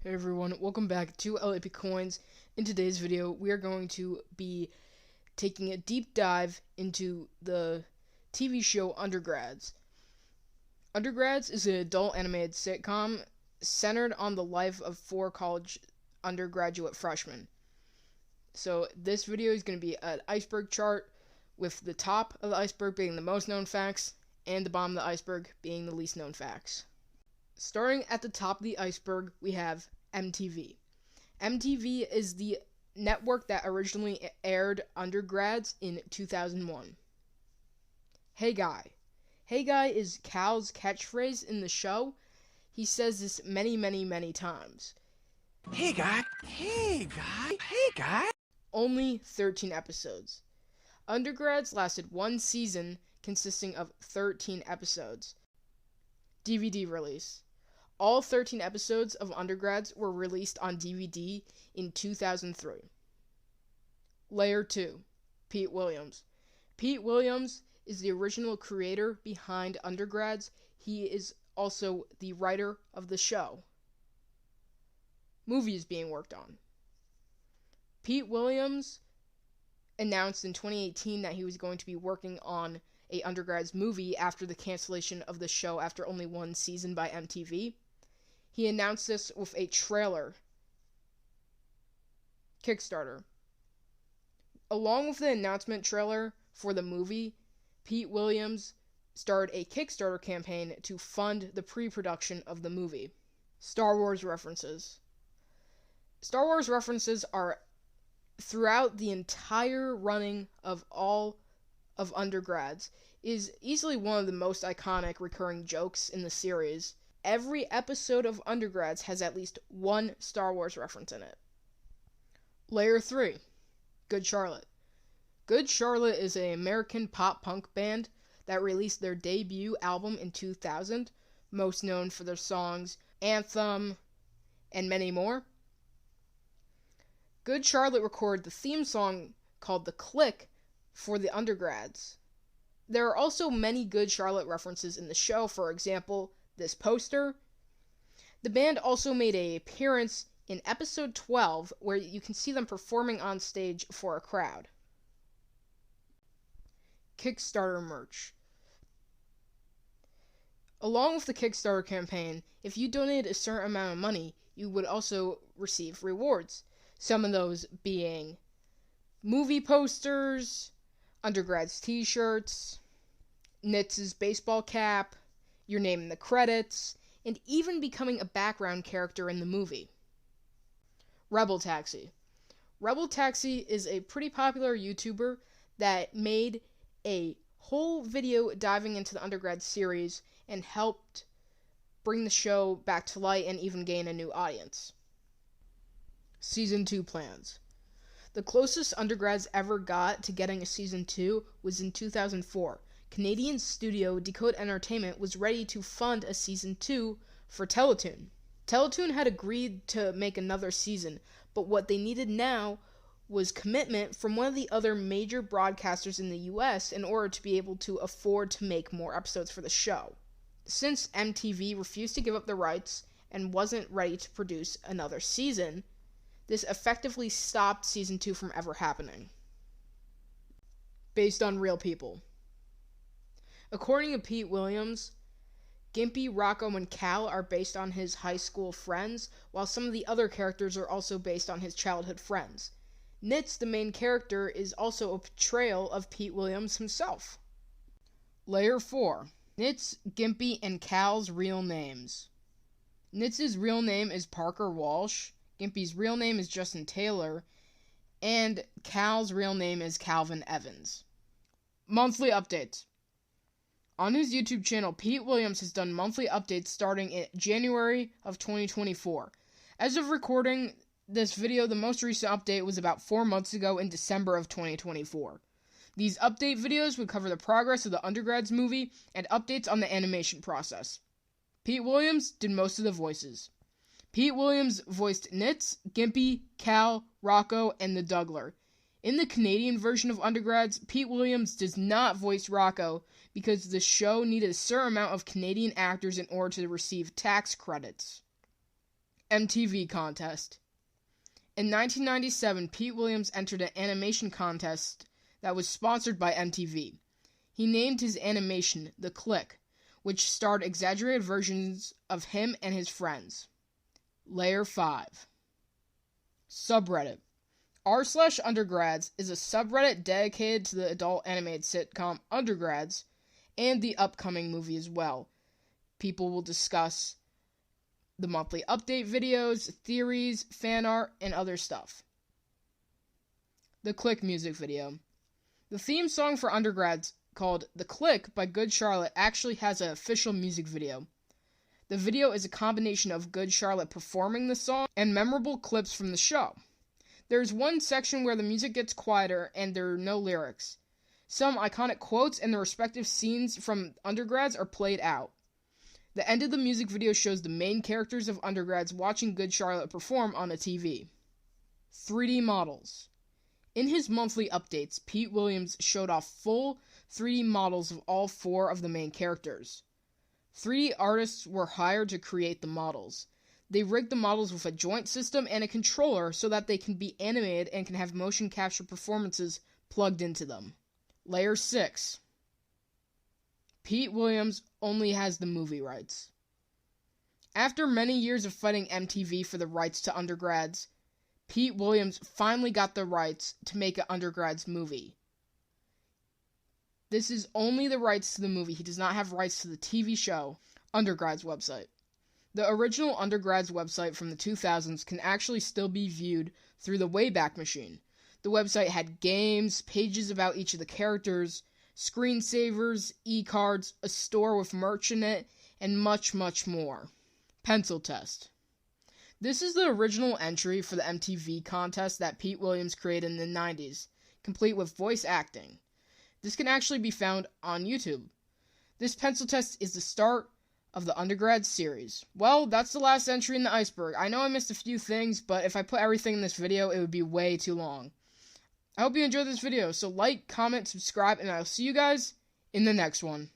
Hey everyone, welcome back to L.A.P Coins. In today's video, we are going to be taking a deep dive into the TV show Undergrads. Undergrads is an adult animated sitcom centered on the life of four college undergraduate freshmen. So this video is going to be an iceberg chart, with the top of the iceberg being the most known facts and the bottom of the iceberg being the least known facts. Starting at the top of the iceberg, we have MTV. MTV is the network that originally aired Undergrads in 2001. Hey guy. Hey guy is Cal's catchphrase in the show. He says this many times. Hey guy. Hey guy. Hey guy. Only 13 episodes. Undergrads lasted one season consisting of 13 episodes. DVD release. All 13 episodes of Undergrads were released on DVD in 2003. Layer 2. Pete Williams. Pete Williams is the original creator behind Undergrads. He is also the writer of the show. Movies being worked on. Pete Williams announced in 2018 that he was going to be working on a Undergrads movie after the cancellation of the show after only one season by MTV. He announced this with a trailer. Kickstarter. Along with the announcement trailer for the movie, Pete Williams started a Kickstarter campaign to fund the pre-production of the movie. Star Wars references. Star Wars references are throughout the entire running of all of Undergrads. Is easily one of the most iconic recurring jokes in the series. Every episode of Undergrads has at least one Star Wars reference in it. Layer 3. Good Charlotte. Good Charlotte is an American pop-punk band that released their debut album in 2000, most known for their songs Anthem and many more. Good Charlotte recorded the theme song called The Click for the Undergrads. There are also many Good Charlotte references in the show, for example, this poster. The band also made an appearance in episode 12, where you can see them performing on stage for a crowd. Kickstarter merch. Along with the Kickstarter campaign, if you donated a certain amount of money, you would also receive rewards. Some of those being movie posters, Undergrads t-shirts, Nitz's baseball cap, your name in the credits, and even becoming a background character in the movie. Rebel Taxi. Rebel Taxi is a pretty popular YouTuber that made a whole video diving into the Undergrads series and helped bring the show back to light and even gain a new audience. Season 2 plans. The closest Undergrads ever got to getting a Season 2 was in 2004. Canadian studio Decode Entertainment was ready to fund a Season 2 for Teletoon. Teletoon had agreed to make another season, but what they needed now was commitment from one of the other major broadcasters in the US in order to be able to afford to make more episodes for the show. Since MTV refused to give up the rights and wasn't ready to produce another season, this effectively stopped Season 2 from ever happening. Based on real people. According to Pete Williams, Gimpy, Rocco, and Cal are based on his high school friends, while some of the other characters are also based on his childhood friends. Nitz, the main character, is also a portrayal of Pete Williams himself. Layer 4. Nitz, Gimpy, and Cal's real names. Nitz's real name is Parker Walsh, Gimpy's real name is Justin Taylor, and Cal's real name is Calvin Evans. Monthly updates. On his YouTube channel, Pete Williams has done monthly updates starting in January of 2024. As of recording this video, the most recent update was about 4 months ago in December of 2024. These update videos would cover the progress of the Undergrads movie and updates on the animation process. Pete Williams did most of the voices. Pete Williams voiced Nitz, Gimpy, Cal, Rocco, and the Dougler. In the Canadian version of Undergrads, Pete Williams does not voice Rocco because the show needed a certain amount of Canadian actors in order to receive tax credits. MTV contest. In 1997, Pete Williams entered an animation contest that was sponsored by MTV. He named his animation The Click, which starred exaggerated versions of him and his friends. Layer 5. Subreddit. r/Undergrads is a subreddit dedicated to the adult animated sitcom Undergrads and the upcoming movie as well. People will discuss the monthly update videos, theories, fan art, and other stuff. The Click music video. The theme song for Undergrads, called The Click by Good Charlotte, actually has an official music video. The video is a combination of Good Charlotte performing the song and memorable clips from the show. There's one section where the music gets quieter and there are no lyrics. Some iconic quotes and the respective scenes from Undergrads are played out. The end of the music video shows the main characters of Undergrads watching Good Charlotte perform on a TV. 3D models. In his monthly updates, Pete Williams showed off full 3D models of all 4 of the main characters. 3D artists were hired to create the models. They rigged the models with a joint system and a controller so that they can be animated and can have motion capture performances plugged into them. Layer 6. Pete Williams only has the movie rights. After many years of fighting MTV for the rights to Undergrads, Pete Williams finally got the rights to make an Undergrads movie. This is only the rights to the movie. He does not have rights to the TV show, Undergrads website. The original Undergrads website from the 2000s can actually still be viewed through the Wayback Machine. The website had games, pages about each of the characters, screensavers, e-cards, a store with merch in it, and much, much more. Pencil test. This is the original entry for the MTV contest that Pete Williams created in the 90s, complete with voice acting. This can actually be found on YouTube. This pencil test is the start of the Undergrads series. Well, that's the last entry in the iceberg. I know I missed a few things, but if I put everything in this video, it would be way too long. I hope you enjoyed this video, so like, comment, subscribe, and I'll see you guys in the next one.